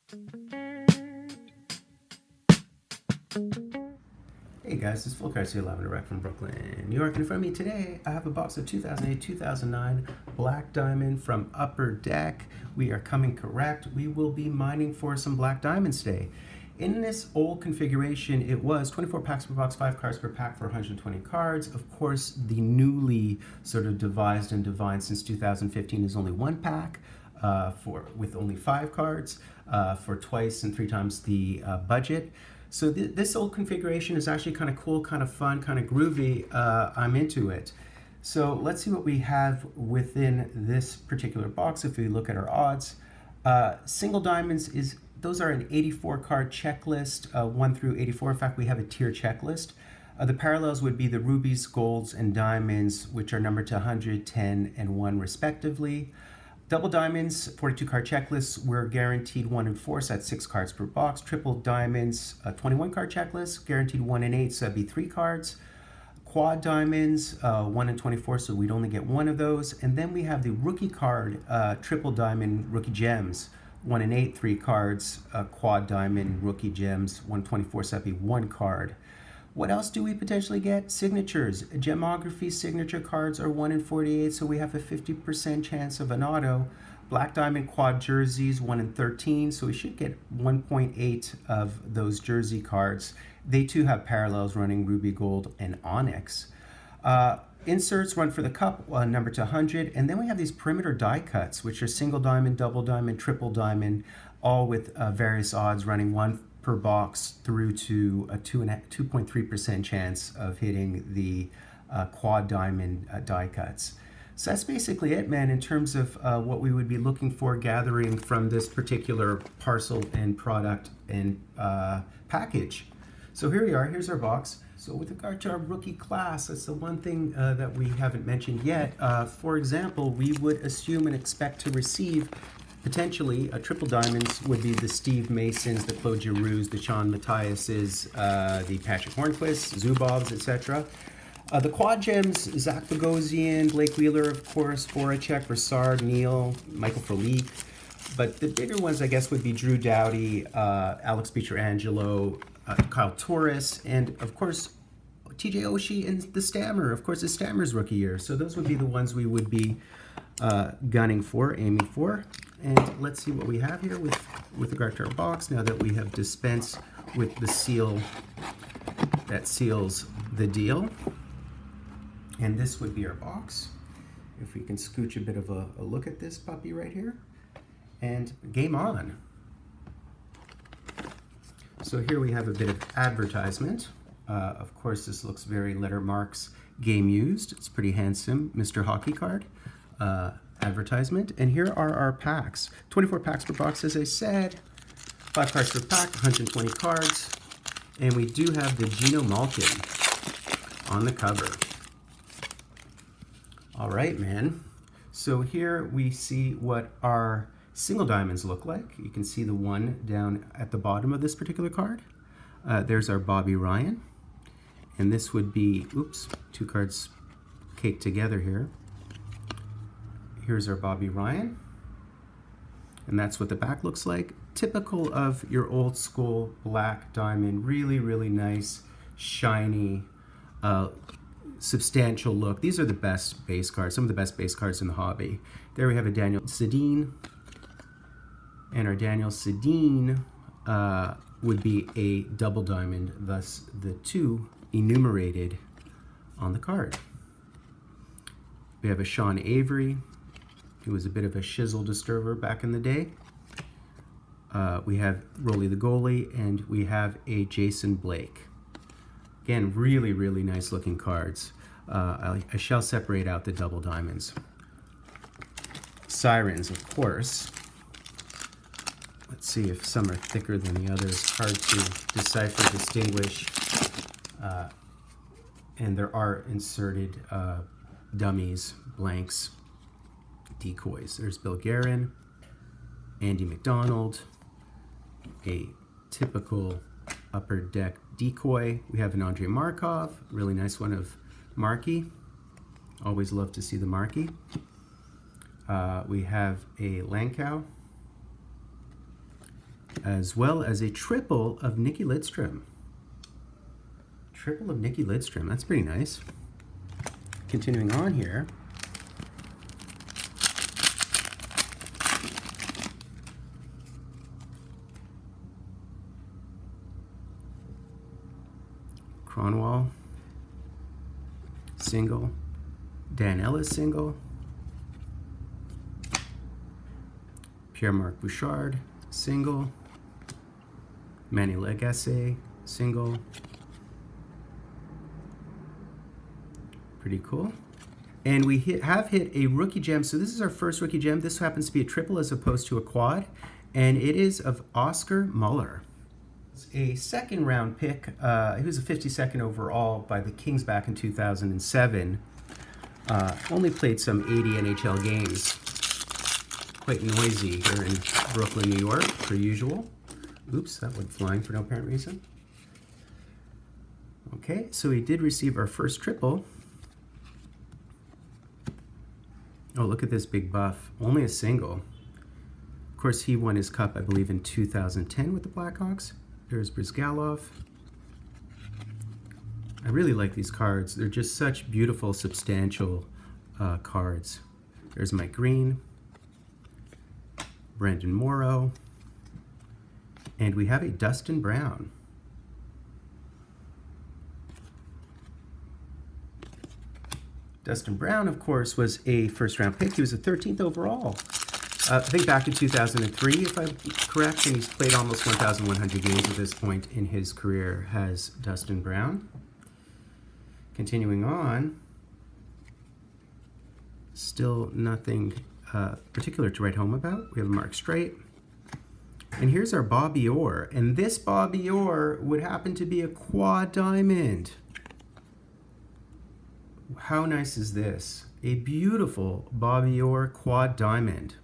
Hey guys, it's Full Cards here live and direct from Brooklyn, New York. And in front of me today, I have a box of 2008-2009 Black Diamond from Upper Deck. We are coming correct. We will be mining for some Black Diamonds today. In this old configuration, it was 24 packs per box, 5 cards per pack for 120 cards. Of course, the newly sort of devised and divined since 2015 is only 1 pack with only 5 cards for twice and 3 times the budget. So this old configuration is actually kind of cool, kind of fun, kind of groovy. I'm into it. So let's see what we have within this particular box. If we look at our odds, single diamonds those are an 84 card checklist, 1 through 84. In fact, we have a tier checklist. The parallels would be the rubies, golds, and diamonds, which are numbered to 100, 10, and 1 respectively. Double diamonds, 42 card checklists, we're guaranteed 1 and 4, so that's 6 cards per box. Triple diamonds, 21 card checklist, guaranteed 1 and 8, so that'd be 3 cards. Quad diamonds, 1 and 24, so we'd only get 1 of those. And then we have the rookie card, triple diamond rookie gems, 1 and 8, 3 cards. Quad diamond rookie gems, 124, so that'd be 1 card. What else do we potentially get? Signatures. Gemography signature cards are 1 in 48, so we have a 50% chance of an auto. Black Diamond Quad jerseys, 1 in 13, so we should get 1.8 of those jersey cards. They too have parallels running ruby, gold, and onyx. Inserts run for the cup, number to 100, and then we have these perimeter die cuts, which are single diamond, double diamond, triple diamond, all with various odds running 1 per box through to a 2.3% chance of hitting the quad diamond die cuts. So that's basically it, man, in terms of what we would be looking for gathering from this particular parcel and product and package. So here we are, here's our box. So with regard to our rookie class, that's the one thing that we haven't mentioned yet. For example, we would assume and expect to receive potentially triple diamonds would be the Steve Masons, the Claude Giroux, the Sean Matthiases, the Patrick Hornquists, Zubovs, etc. The quad gems, Zach Bogosian, Blake Wheeler, of course, Voracek, Brassard, Neal, Mikkel Frolik. But the bigger ones, I guess, would be Drew Doughty, Alex Pietrangelo, Kyle Turris, and of course, TJ Oshie and the Stammer. Of course, the Stammer's rookie year. So those would be the ones we would be gunning for, aiming for. And let's see what we have here with regard to our box now that we have dispensed with the seal that seals the deal. And this would be our box. If we can scooch a bit of a look at this puppy right here. And game on. So here we have a bit of advertisement. Of course, this looks very letter marks game used. It's pretty handsome. Mr. Hockey card. Advertisement. And here are our packs. 24 packs per box, as I said. 5 cards per pack, 120 cards. And we do have the Geno Malkin on the cover. All right, man. So here we see what our single diamonds look like. You can see the one down at the bottom of this particular card. There's our Bobby Ryan. And this would be, oops, 2 cards caked together here. Here's our Bobby Ryan. And that's what the back looks like. Typical of your old school black diamond. Really, really nice, shiny, substantial look. These are the best base cards, some of the best base cards in the hobby. There we have a Daniel Sedin. And our Daniel Sedin would be a double diamond, thus the 2 enumerated on the card. We have a Sean Avery, who was a bit of a shizzle disturber back in the day. We have Rolly the goalie, and we have a Jason Blake. Again, really, really nice looking cards. I shall separate out the double diamonds. Sirens, of course. Let's see if some are thicker than the others. Hard to decipher, distinguish. And there are inserted dummies, blanks, decoys. There's Bill Guerin, Andy McDonald, a typical upper deck decoy. We have an Andrei Markov, really nice one of Markey. Always love to see the Markey. We have a Lankow, as well as a triple of Nikki Lidstrom. Triple of Nikki Lidstrom. That's pretty nice. Continuing on here. Cronwall. Single. Dan Ellis single. Pierre-Marc Bouchard single. Manny Legasse single. Pretty cool. And we have hit a rookie gem. So this is our first rookie gem. This happens to be a triple as opposed to a quad. And it is of Oscar Muller. It's a second round pick. He was a 52nd overall by the Kings back in 2007. Only played some 80 NHL games. Quite noisy here in Brooklyn, New York, per usual. Oops, that went flying for no apparent reason. Okay, so he did receive our first triple. Oh, look at this big buff. Only a single. Of course, he won his cup, I believe, in 2010 with the Blackhawks. There's Brizgalov. I really like these cards. They're just such beautiful, substantial cards. There's Mike Green. Brandon Morrow. And we have a Dustin Brown. Dustin Brown, of course, was a first-round pick. He was a 13th overall. I think back in 2003, if I'm correct, and he's played almost 1,100 games at this point in his career, has Dustin Brown. Continuing on, still nothing particular to write home about. We have Mark Streit. And here's our Bobby Orr. And this Bobby Orr would happen to be a quad diamond. How nice is this? A beautiful Bobby Orr quad diamond.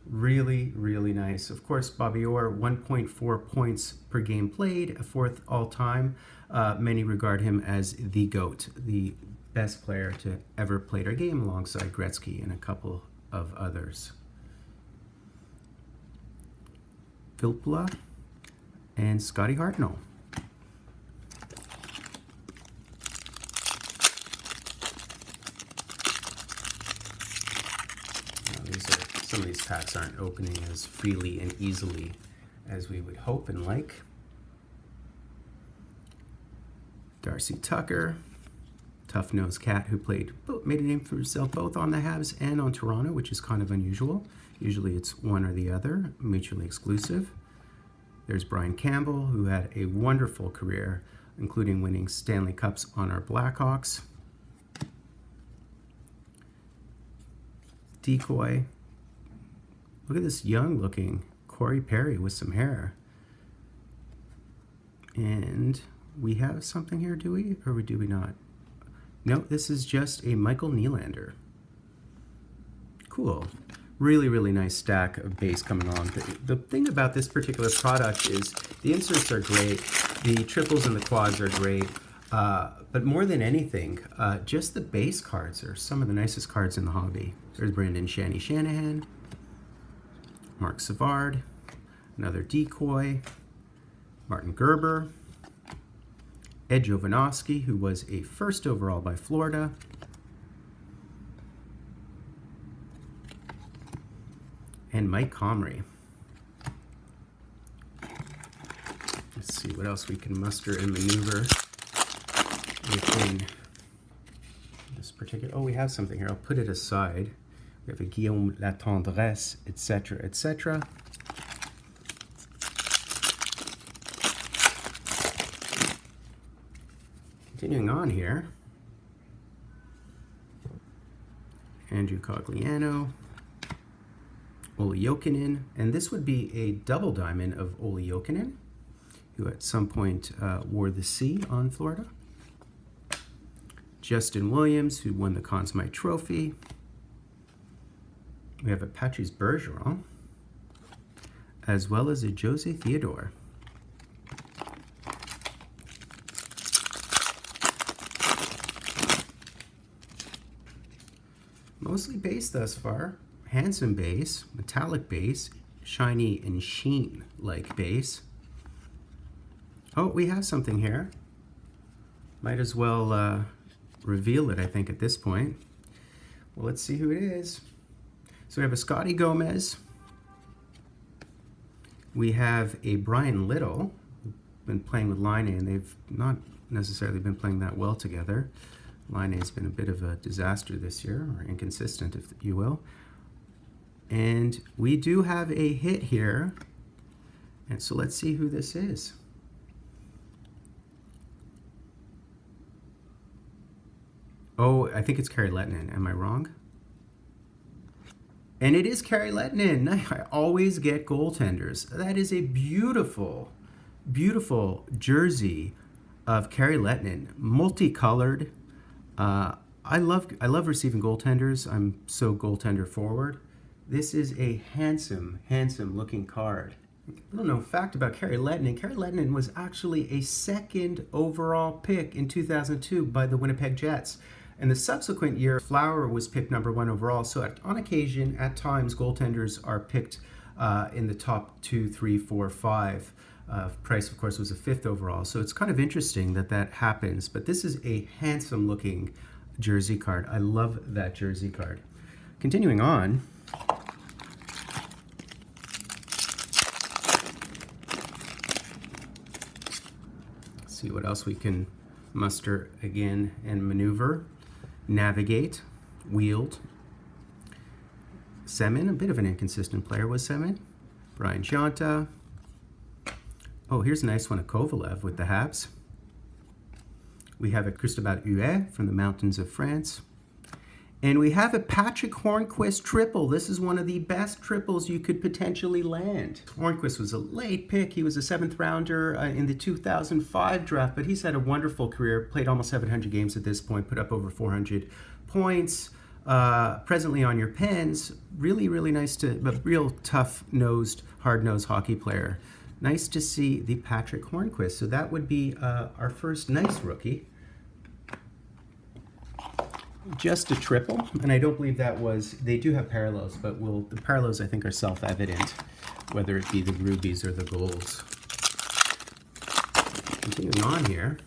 Really, really nice. Of course, Bobby Orr, 1.4 points per game played, a fourth all-time. Many regard him as the GOAT, the best player to ever play our game alongside Gretzky and a couple of others. Filppula and Scotty Hartnell. Some of these packs aren't opening as freely and easily as we would hope and like. Darcy Tucker, tough-nosed cat who made a name for himself both on the Habs and on Toronto, which is kind of unusual. Usually it's one or the other, mutually exclusive. There's Brian Campbell, who had a wonderful career, including winning Stanley Cups on our Blackhawks. Decoy. Look at this young-looking Corey Perry with some hair. And we have something here, do we? Or do we not? No, this is just a Michael Nylander. Cool. Really, really nice stack of base coming on. The thing about this particular product is the inserts are great. The triples and the quads are great. But more than anything, just the base cards are some of the nicest cards in the hobby. There's Brandon Shanny Shanahan. Mark Savard, another Decoy, Martin Gerber, Ed Jovanovski, who was a first overall by Florida, and Mike Comrie. Let's see what else we can muster and maneuver within this particular. Oh, we have something here. I'll put it aside. We have a Guillaume Latendresse, etc., etc. Continuing on here, Andrew Cogliano, Olli Jokinen, and this would be a double diamond of Olli Jokinen, who at some point wore the C on Florida. Justin Williams, who won the Conn Smythe Trophy. We have a Patrice Bergeron, as well as a Jose Theodore. Mostly base thus far. Handsome base, metallic base, shiny and sheen like base. Oh, we have something here. Might as well reveal it, I think, at this point. Well, let's see who it is. So we have a Scotty Gomez. We have a Brian Little, been playing with Line A, and they've not necessarily been playing that well together. Line A's been a bit of a disaster this year, or inconsistent, if you will. And we do have a hit here. And so let's see who this is. Oh, I think it's Kari Lehtinen. Am I wrong? And it is Kari Lehtinen. I always get goaltenders. That is a beautiful, beautiful jersey of Kari Lehtinen, multicolored. I love receiving goaltenders. I'm so goaltender forward. This is a handsome, handsome looking card. Little known fact about Kari Lehtinen. Kari Lehtinen was actually a second overall pick in 2002 by the Winnipeg Jets. And the subsequent year, Flower was picked #1 overall. So on occasion, at times, goaltenders are picked in the top 2, 3, 4, 5. Price, of course, was a 5th overall. So it's kind of interesting that that happens. But this is a handsome looking jersey card. I love that jersey card. Continuing on. Let's see what else we can muster again and maneuver. Navigate, wield. Semin, a bit of an inconsistent player was Semin. Brian Gionta. Oh, here's a nice one, a Kovalev with the Habs. We have a Cristobal Huet from the mountains of France. And we have a Patrik Hornqvist triple. This is one of the best triples you could potentially land. Hornqvist was a late pick. He was a 7th rounder in the 2005 draft, but he's had a wonderful career, played almost 700 games at this point, put up over 400 points. Presently on your Pens, really, really nice to, but real tough-nosed, hard-nosed hockey player. Nice to see the Patrik Hornqvist. So that would be our first nice rookie. Just a triple, and I don't believe that was, they do have parallels, but the parallels I think are self-evident, whether it be the rubies or the golds. Continuing on here,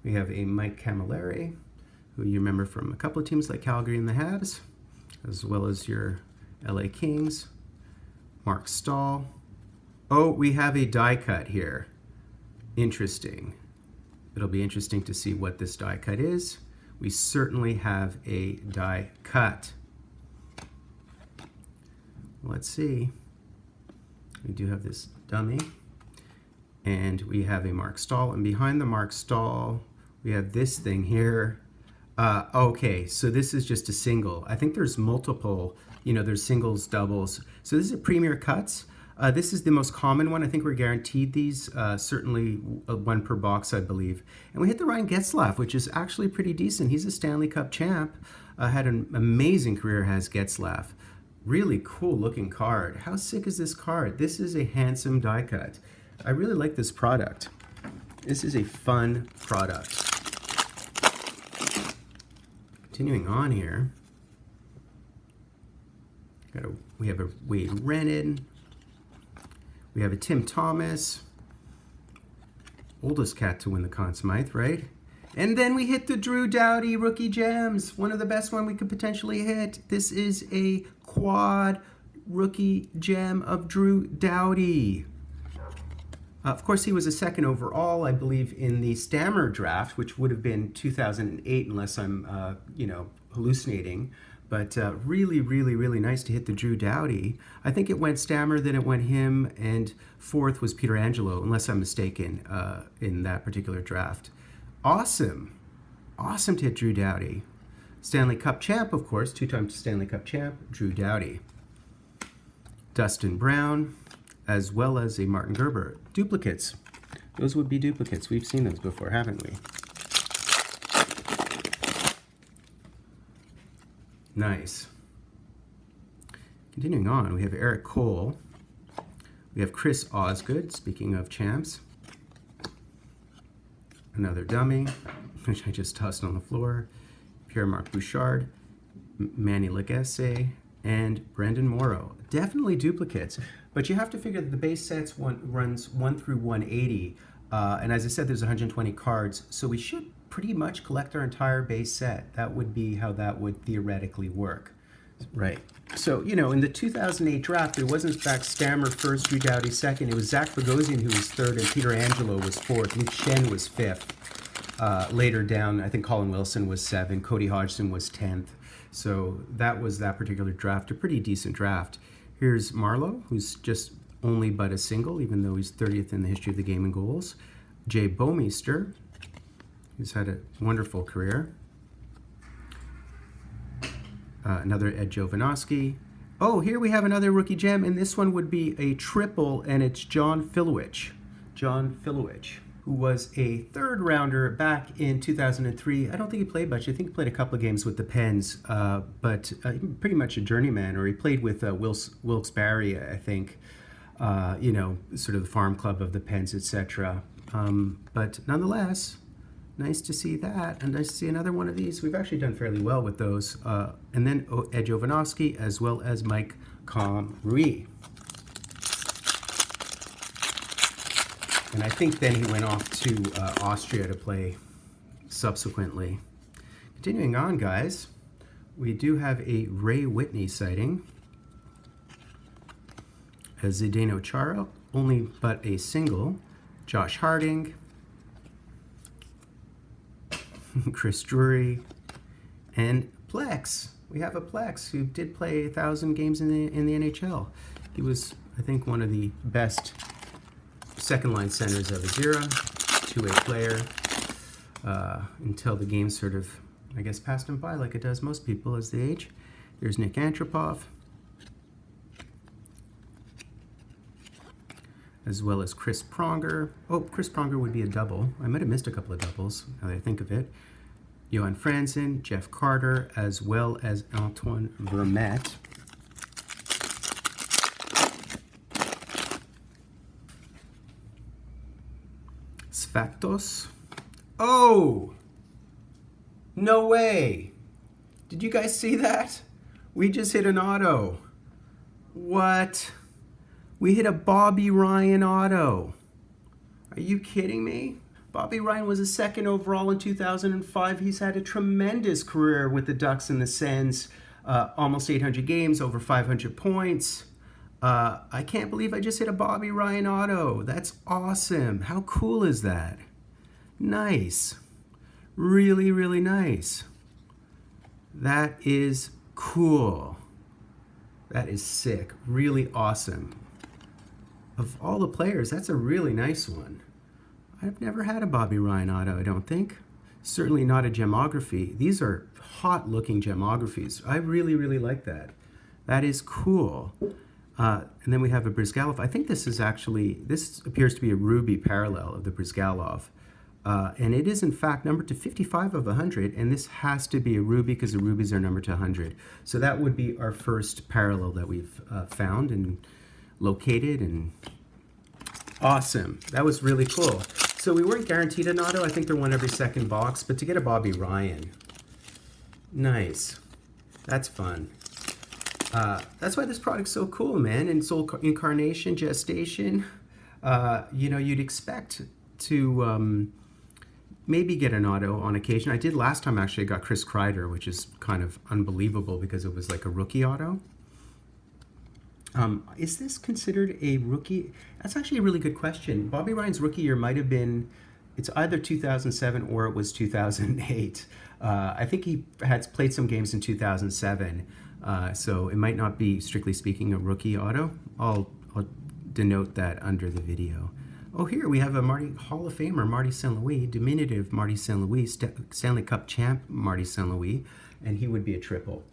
we have a Mike Camilleri, who you remember from a couple of teams like Calgary and the Habs, as well as your LA Kings. Mark Stahl. Oh, we have a die cut here. Interesting. It'll be interesting to see what this die cut is. We certainly have a die cut. Let's see. We do have this dummy. And we have a Mark Stahl. And behind the Mark Stahl, we have this thing here. Okay, so this is just a single. I think there's multiple, there's singles, doubles. So this is a Premier Cuts. This is the most common one. I think we're guaranteed these, certainly one per box, I believe. And we hit the Ryan Getzlaf, which is actually pretty decent. He's a Stanley Cup champ. Had an amazing career, has Getzlaf. Really cool looking card. How sick is this card? This is a handsome die cut. I really like this product. This is a fun product. Continuing on here. We have a Wade Rennan. We have a Tim Thomas, oldest cat to win the Conn Smythe, right? And then we hit the Drew Doughty rookie gems, one of the best one we could potentially hit. This is a quad rookie gem of Drew Doughty. Of course, he was a 2nd overall, I believe, in the Stammer draft, which would have been 2008, unless I'm, hallucinating. But really, really, really nice to hit the Drew Doughty. I think it went Stammer, then it went him, and 4th was Pietrangelo, unless I'm mistaken, in that particular draft. Awesome. Awesome to hit Drew Doughty. Stanley Cup champ, of course, 2-time Stanley Cup champ, Drew Doughty. Dustin Brown, as well as a Martin Gerber. Duplicates. Those would be duplicates. We've seen those before, haven't we? Nice. Continuing on, we have Eric Cole. We have Chris Osgood, speaking of champs. Another dummy, which I just tossed on the floor. Pierre-Marc Bouchard, Manny Legace, and Brendan Morrow. definitely duplicates, but you have to figure that the base sets runs 1 through 180, and as I said, there's 120 cards, so we should pretty much collect our entire base set. That would be how that would theoretically work. Right. So, you know, in the 2008 draft, it wasn't in fact Stammer first, Drew Doughty second. It was Zach Bogosian who was third, and Pietrangelo was fourth. Luke Shen was fifth. Later down, I think Colin Wilson was 7th. Cody Hodgson was 10th. So that was that particular draft, a pretty decent draft. Here's Marlowe, who's just only but a single, even though he's 30th in the history of the game in goals. Jay Bouwmeester, who's had a wonderful career. Another Ed Jovanovski. Oh, here we have another rookie gem, and this one would be a triple, and it's John Filowich. John Filowich, who was a third rounder back in 2003. I don't think he played much. I think he played a couple of games with the Pens, but pretty much a journeyman, or he played with Wilkes-Barre, I think, you know, sort of the farm club of the Pens, etc. But nonetheless, nice to see that, and nice to see another one of these. We've actually done fairly well with those. And then Ed Jovanovski, as well as Mike Comrie. And I think then he went off to Austria to play subsequently. Continuing on, guys, we do have a Ray Whitney sighting. A Zdeno Chara, only but a single. Josh Harding. Chris Drury, and Plex. We have a Plex who did play 1,000 games in the NHL. He was, I think, one of the best second-line centers of his era, two-way player, until the game sort of, I guess, passed him by like it does most people as they age. There's Nick Antropov, as well as Chris Pronger. Oh, Chris Pronger would be a double. I might have missed a couple of doubles, now that I think of it. Johan Franzen, Jeff Carter, as well as Antoine Vermette. Sfaktos. Oh! No way! Did you guys see that? We just hit an auto. What? We hit a Bobby Ryan auto. Are you kidding me? Bobby Ryan was a second overall in 2005. He's had a tremendous career with the Ducks and the Sens. Almost 800 games, over 500 points. I can't believe I just hit a Bobby Ryan auto. That's awesome. How cool is that? Nice. Really, really nice. That is cool. That is sick. Really awesome. Of all the players, that's a really nice one. I've never had a Bobby Ryan auto, I don't think. Certainly not a Gemography. These are hot-looking Gemographies. I really, really like that. That is cool. And then we have a Brizgalov. I think this is actually, this appears to be a Ruby parallel of the Brizgalov. And it is, in fact, numbered to 55 of 100, and this has to be a Ruby because the Rubies are numbered to 100. So that would be our first parallel that we've found and located, and awesome. That was really cool. So we weren't guaranteed an auto. I think they're one every second box, but to get a Bobby Ryan, nice. That's fun. That's why this product's so cool, man. In Soul Incarnation, Gestation, you know, you'd expect to maybe get an auto on occasion. I did last time, actually. I got Chris Kreider, which is kind of unbelievable because it was like a rookie auto. Is this considered a rookie? That's actually a really good question. Bobby Ryan's rookie year might have been, it's either 2007 or it was 2008. I think he had played some games in 2007, so it might not be, strictly speaking, a rookie auto. I'll denote that under the video. Oh, here we have a Hall of Famer, Marty St. Louis, diminutive Marty St. Louis, Stanley Cup champ Marty St. Louis, and he would be a triple.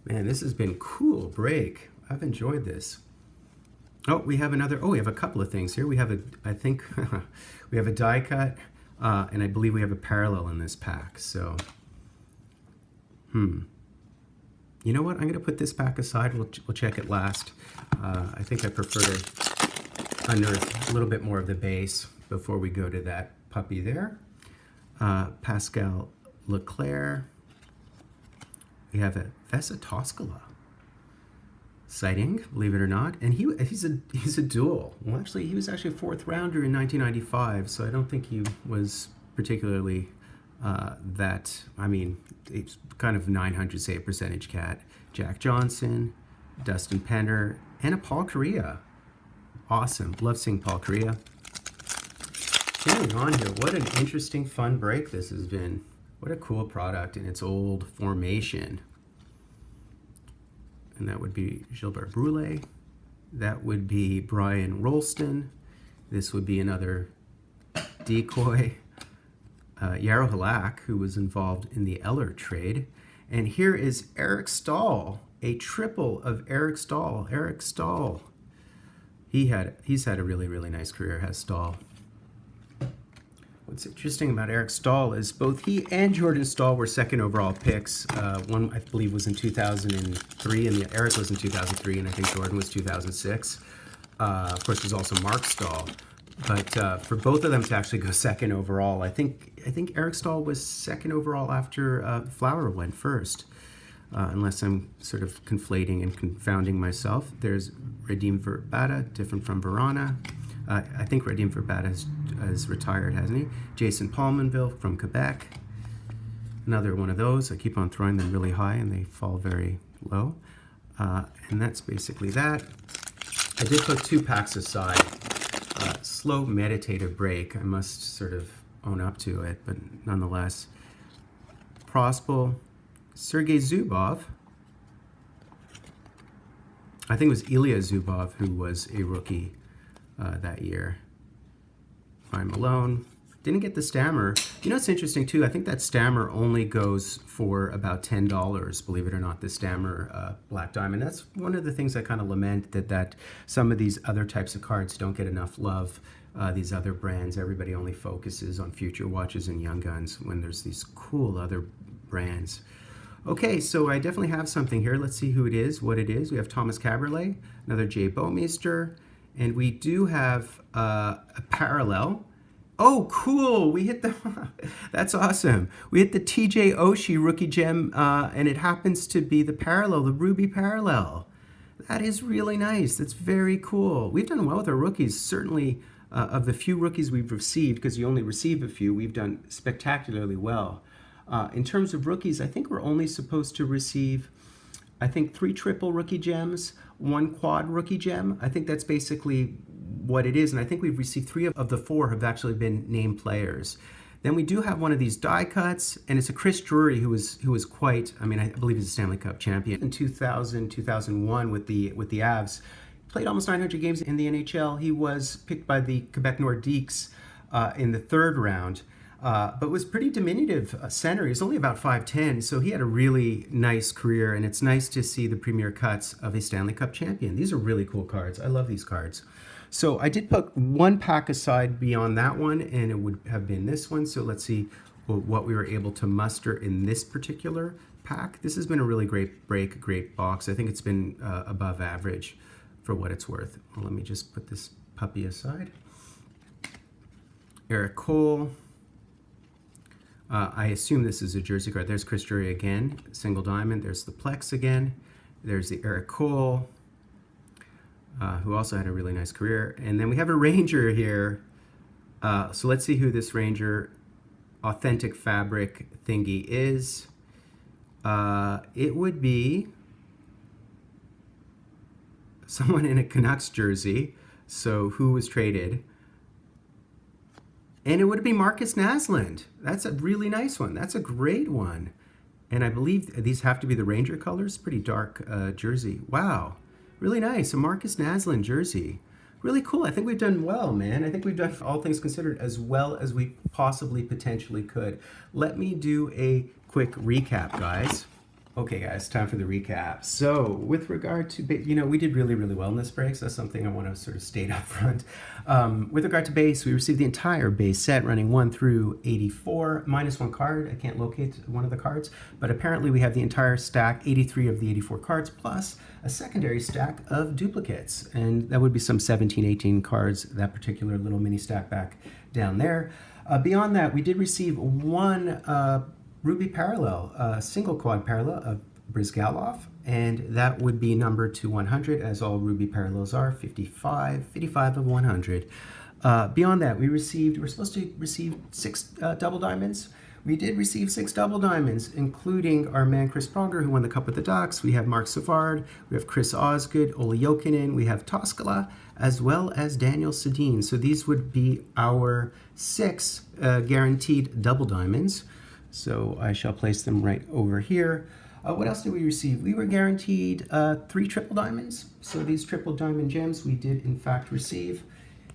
Man, this has been cool break. I've enjoyed this. Oh, we have another, oh, we have a couple of things here. We have a, I think, we have a die cut, and I believe we have a parallel in this pack. So, you know what? I'm going to put this pack aside. We'll check it last. I think I prefer to unearth a little bit more of the base before we go to that puppy there. Pascal Leclerc. we have a Vesa Toskala sighting, believe it or not, and he's a dual. Well, actually, he was actually a 4th rounder in 1995, so I don't think he was particularly that. I mean, it's kind of 900 save percentage cat. Jack Johnson, Dustin Penner, and a Paul Kariya. Awesome. Love seeing Paul Kariya. Carrying on here, what an interesting, fun break this has been. What a cool product in its old formation. And that would be Gilbert Brule. That would be Brian Rolston. This would be another decoy. Yarrow Halak, who was involved in the Eller trade. And here is Eric Stahl, a triple of Eric Stahl. Eric Stahl. He's had a really, really nice career, has Stahl. What's interesting about Eric Stahl is both he and Jordan Stahl were 2nd overall picks. One, I believe, was in 2003, and Eric was in 2003, and I think Jordan was 2006. Of course, there's also Mark Stahl. But for both of them to actually go 2nd overall, I think Eric Stahl was 2nd overall after Flower went 1st. Unless I'm sort of conflating and confounding myself. There's Radim Verbata, different from Verana. I think Radim Verbata has retired, hasn't he? Jason Palmanville from Quebec. Another one of those. I keep on throwing them really high and they fall very low. And that's basically that. I did put 2 packs aside. Slow meditative break. I must sort of own up to it, but nonetheless. Prospel, Sergei Zubov. I think it was Ilya Zubov who was a rookie that year. Ryan Malone. Didn't get the Stammer. You know, it's interesting too. I think that Stammer only goes for about $10, believe it or not, the Stammer Black Diamond. That's one of the things I kind of lament, that some of these other types of cards don't get enough love. These other brands, everybody only focuses on Future Watches and Young Guns when there's these cool other brands. Okay, so I definitely have something here. Let's see who it is, what it is. We have Thomas Caberlet, another Jay Bowmeister, and we do have a parallel. Oh, cool! We hit the. That's awesome. We hit the TJ Oshie rookie gem, and it happens to be the parallel, the Ruby parallel. That is really nice. That's very cool. We've done well with our rookies. Certainly, of the few rookies we've received, because you only receive a few, we've done spectacularly well. In terms of rookies, I think we're only supposed to receive, I think, 3 triple rookie gems, 1 quad rookie gem. I think that's basically what it is, and I think we've received 3 of the 4 have actually been named players. Then we do have one of these die cuts, and it's a Chris Drury who was quite, I mean, I believe he's a Stanley Cup champion in 2000, 2001 with the Avs. Played almost 900 games in the NHL. He was picked by the Quebec Nordiques in the 3rd round. But was pretty diminutive center. He's only about 5'10", so he had a really nice career, and it's nice to see the premier cuts of a Stanley Cup champion. These are really cool cards. I love these cards. So I did put 1 pack aside beyond that one, and it would have been this one. So let's see what we were able to muster in this particular pack. This has been a really great break, great box. I think it's been above average for what it's worth. Well, let me just put this puppy aside. Eric Cole. I assume this is a jersey card. There's Chris Drury again, single diamond. There's the Plex again. There's the Eric Cole, who also had a really nice career. And then we have a Ranger here. So let's see who this Ranger authentic fabric thingy is. It would be someone in a Canucks jersey. So who was traded? And it would be Marcus Naslund. That's a really nice one. That's a great one. And I believe these have to be the Ranger colors. Pretty dark jersey. Wow. Really nice. A Marcus Naslund jersey. Really cool. I think we've done well, man. I think we've done, all things considered, as well as we possibly potentially could. Let me do a quick recap, guys. Okay, guys, time for the recap. So, with regard to, we did really, really well in this break, so that's something I want to sort of state up front. With regard to base, we received the entire base set running 1 through 84, minus 1 card. I can't locate one of the cards, but apparently we have the entire stack, 83 of the 84 cards, plus a secondary stack of duplicates. And that would be some 17, 18 cards, that particular little mini stack back down there. Beyond that, we did receive 1 Ruby parallel, single quad parallel of Brizgalov, and that would be numbered to 100, as all Ruby parallels are, 55 of 100. Beyond that, we're supposed to receive 6 double diamonds. We did receive 6 double diamonds, including our man Chris Pronger, who won the Cup with the Ducks. We have Mark Savard, we have Chris Osgood, Olli Jokinen, we have Toskala, as well as Daniel Sedin. So these would be our 6 guaranteed double diamonds. So I shall place them right over here. What else did we receive? We were guaranteed 3 triple diamonds. So these triple diamond gems we did in fact receive.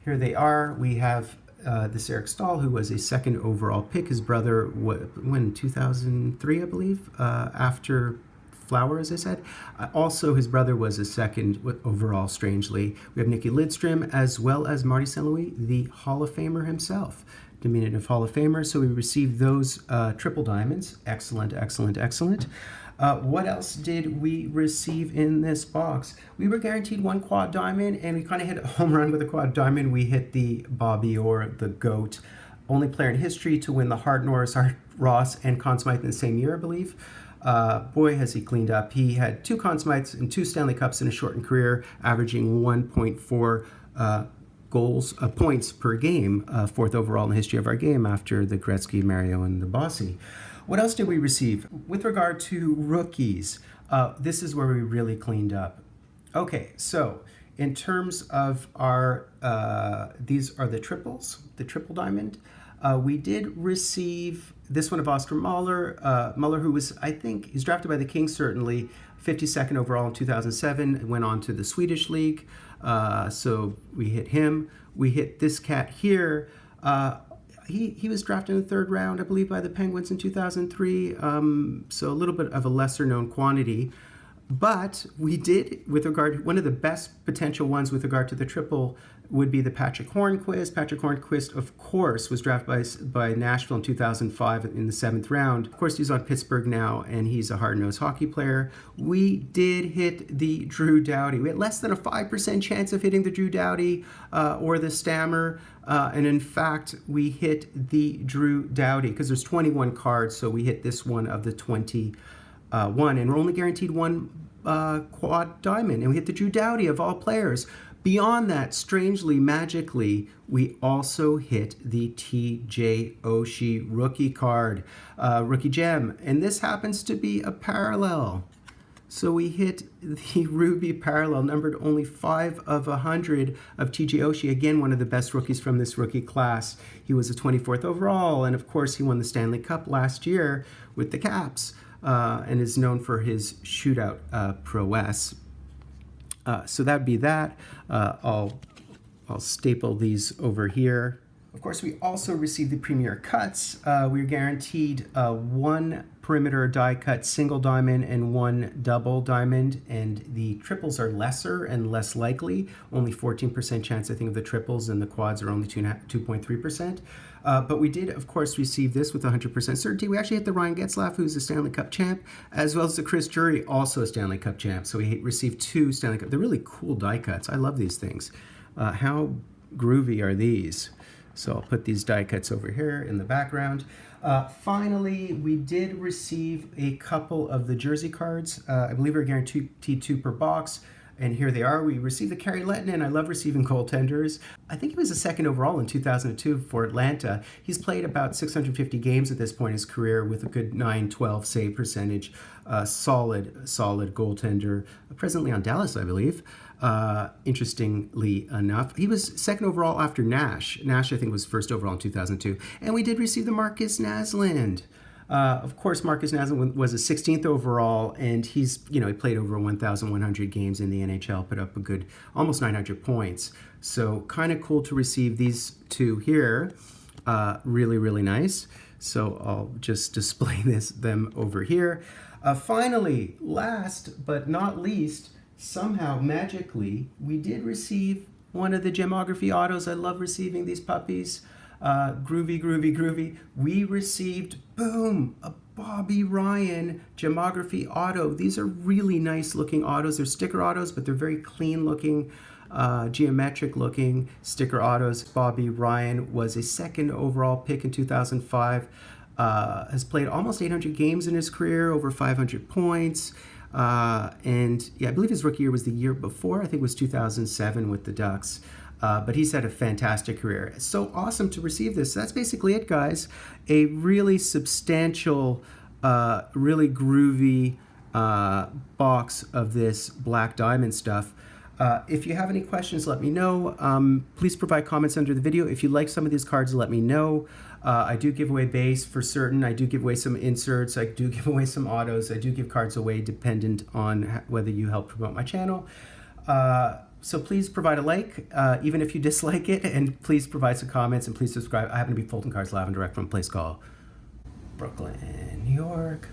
Here they are. We have this Eric Stahl, who was a 2nd overall pick. His brother, when 2003, I believe, after Flower, as I said. Also, his brother was a 2nd overall, strangely. We have Nicky Lidstrom, as well as Marty St. Louis, the Hall of Famer himself. Diminutive Hall of Famer. So we received those triple diamonds. Excellent, excellent, excellent. What else did we receive in this box? We were guaranteed 1 quad diamond, and we kind of hit a home run with a quad diamond. We hit the Bobby Orr, the GOAT, only player in history to win the Hart Norris, Hart Ross, and Conn Smythe in the same year, I believe. Boy, has he cleaned up. He had 2 Conn Smythes and 2 Stanley Cups in a shortened career, averaging 1.4 points per game, 4th overall in the history of our game after the Gretzky, Mario, and the Bossy. What else did we receive? With regard to rookies, this is where we really cleaned up. Okay, so in terms of our, these are the triples, the triple diamond. We did receive this one of Oscar Muller. Muller, who was, I think, he's drafted by the Kings, certainly, 52nd overall in 2007, went on to the Swedish League. So we hit him. We hit this cat here. He was drafted in the 3rd round, I believe, by the Penguins in 2003. So a little bit of a lesser known quantity. But we did, with regard, one of the best potential ones with regard to the triple would be the Patrik Hornqvist. Patrik Hornqvist, of course, was drafted by Nashville in 2005 in the 7th round. Of course, he's on Pittsburgh now, and he's a hard-nosed hockey player. We did hit the Drew Doughty. We had less than a 5% chance of hitting the Drew Doughty or the Stammer. And in fact, we hit the Drew Doughty because there's 21 cards, so we hit this one of the 21, and we're only guaranteed 1 quad diamond, and we hit the Drew Doughty of all players. Beyond that, strangely, magically, we also hit the TJ Oshie rookie card, rookie gem, and this happens to be a parallel. So we hit the Ruby parallel, numbered only 5 of 100 of TJ Oshie. Again, one of the best rookies from this rookie class. He was a 24th overall, and of course, he won the Stanley Cup last year with the Caps, and is known for his shootout prowess. So that'd be that. I'll staple these over here. Of course, we also received the Premier Cuts. We're guaranteed 1 perimeter die cut single diamond and 1 double diamond, and the triples are lesser and less likely. Only 14% chance, I think, of the triples, and the quads are only 2.3%. But we did, of course, receive this with 100% certainty. We actually hit the Ryan Getzlaf, who's a Stanley Cup champ, as well as the Chris Drury, also a Stanley Cup champ. So we received 2 Stanley Cup. They're really cool die cuts. I love these things. How groovy are these? So I'll put these die cuts over here in the background. Finally, we did receive a couple of the jersey cards. I believe we're guaranteed 2 per box. And here they are. We received the Kari Lehtinen. I love receiving goaltenders. I think he was a 2nd overall in 2002 for Atlanta. He's played about 650 games at this point in his career with a good 912 save percentage. Solid goaltender. Presently on Dallas, I believe. Interestingly enough, he was 2nd overall after Nash. Nash, I think, was 1st overall in 2002. And we did receive the Marcus Naslund. Of course, Marcus Naslund was a 16th overall, and he played over 1,100 games in the NHL, put up a good almost 900 points. So kind of cool to receive these 2 here. Really, really nice. So I'll just display them over here. Finally, last but not least, somehow magically, we did receive one of the Gemography autos. I love receiving these puppies. Groovy, groovy, groovy. We received, boom, a Bobby Ryan Gemography auto. These are really nice looking autos. They're sticker autos, but they're very clean looking, geometric looking sticker autos. Bobby Ryan was a 2nd overall pick in 2005. has played almost 800 games in his career, over 500 points. And yeah, I believe his rookie year was the year before. I think it was 2007 with the Ducks. But he's had a fantastic career. It's so awesome to receive this. That's basically it, guys. A really substantial, really groovy box of this Black Diamond stuff. If you have any questions, let me know. Please provide comments under the video. If you like some of these cards, let me know. I do give away base for certain. I do give away some inserts. I do give away some autos. I do give cards away dependent on whether you help promote my channel. So please provide a like, even if you dislike it, and please provide some comments, and please subscribe. I happen to be Fulton Cards live and direct from a place called Brooklyn, New York.